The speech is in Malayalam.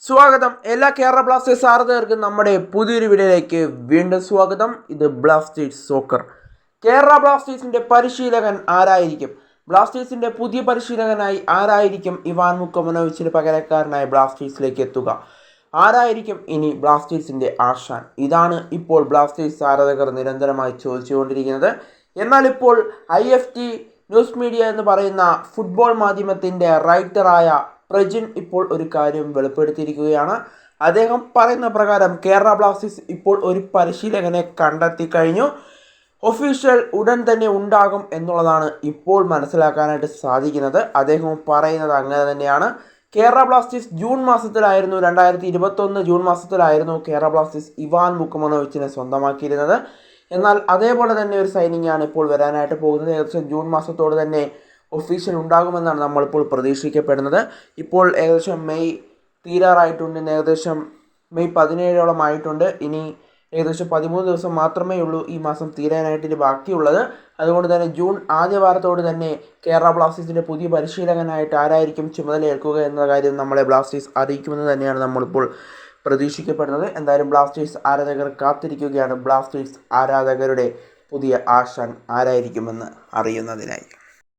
സ്വാഗതം എല്ലാ കേരള ബ്ലാസ്റ്റേഴ്സ് ആരാധകർക്കും നമ്മുടെ പുതിയൊരു വീഡിയോയിലേക്ക് വീണ്ടും സ്വാഗതം. ഇത് ബ്ലാസ്റ്റേഴ്സ് സോക്കർ. കേരള ബ്ലാസ്റ്റേഴ്സിന്റെ പരിശീലകൻ ആരായിരിക്കും? ബ്ലാസ്റ്റേഴ്സിന്റെ പുതിയ പരിശീലകനായി ആരായിരിക്കും ഇവാൻ മുക്കമനോവിച്ചിന് പകരക്കാരനായി ബ്ലാസ്റ്റേഴ്സിലേക്ക് എത്തുക? ആരായിരിക്കും ഇനി ബ്ലാസ്റ്റേഴ്സിന്റെ ആശാൻ? ഇതാണ് ഇപ്പോൾ ബ്ലാസ്റ്റേഴ്സ് ആരാധകർ നിരന്തരമായി ചോദിച്ചുകൊണ്ടിരിക്കുന്നത്. എന്നാൽ ഇപ്പോൾ IFT ന്യൂസ് മീഡിയ എന്ന് പറയുന്ന ഫുട്ബോൾ മാധ്യമത്തിന്റെ റൈറ്ററായ പ്രജിൻ ഇപ്പോൾ ഒരു കാര്യം വെളിപ്പെടുത്തിയിരിക്കുകയാണ്. അദ്ദേഹം പറയുന്ന പ്രകാരം കേരള ബ്ലാസ്റ്റേഴ്സ് ഇപ്പോൾ ഒരു പരിശീലകനെ കണ്ടെത്തി കഴിഞ്ഞു. ഒഫീഷ്യൽ ഉടൻ തന്നെ ഉണ്ടാകും എന്നുള്ളതാണ് ഇപ്പോൾ മനസ്സിലാക്കാനായിട്ട് സാധിക്കുന്നത്. അദ്ദേഹം പറയുന്നത് അങ്ങനെ തന്നെയാണ്. കേരള ബ്ലാസ്റ്റേഴ്സ് ജൂൺ മാസത്തിലായിരുന്നു 2021 ജൂൺ മാസത്തിലായിരുന്നു കേരള ബ്ലാസ്റ്റേഴ്സ് ഇവാൻ മുക്കമനോവിച്ചിനെ സ്വന്തമാക്കിയിരുന്നത്. എന്നാൽ അതേപോലെ തന്നെ ഒരു സൈനിങ് ആണ് ഇപ്പോൾ വരാനായിട്ട് പോകുന്നത്. ഏകദേശം ജൂൺ മാസത്തോട് തന്നെ ഒഫീഷ്യൽ ഉണ്ടാകുമെന്നാണ് നമ്മളിപ്പോൾ പ്രതീക്ഷിക്കപ്പെടുന്നത്. ഇപ്പോൾ ഏകദേശം മെയ് തീരാറായിട്ടുണ്ട്. ഏകദേശം മെയ് 17 ആയിട്ടുണ്ട്. ഇനി ഏകദേശം 13 ദിവസം മാത്രമേ ഉള്ളൂ ഈ മാസം തീരാനായിട്ട് ഇനി ബാക്കിയുള്ളത്. അതുകൊണ്ട് തന്നെ ജൂൺ ആദ്യ വാരത്തോട് തന്നെ കേരള ബ്ലാസ്റ്റേഴ്സിൻ്റെ പുതിയ പരിശീലകനായിട്ട് ആരായിരിക്കും ചുമതലയേൽക്കുക എന്ന കാര്യം നമ്മളെ ബ്ലാസ്റ്റേഴ്സ് അറിയിക്കുമെന്ന് തന്നെയാണ് നമ്മളിപ്പോൾ പ്രതീക്ഷിക്കപ്പെടുന്നത്. എന്തായാലും ബ്ലാസ്റ്റേഴ്സ് ആരാധകർ കാത്തിരിക്കുകയാണ് ബ്ലാസ്റ്റേഴ്സ് ആരാധകരുടെ പുതിയ ആശാൻ ആരായിരിക്കുമെന്ന് അറിയുന്നതിനായി.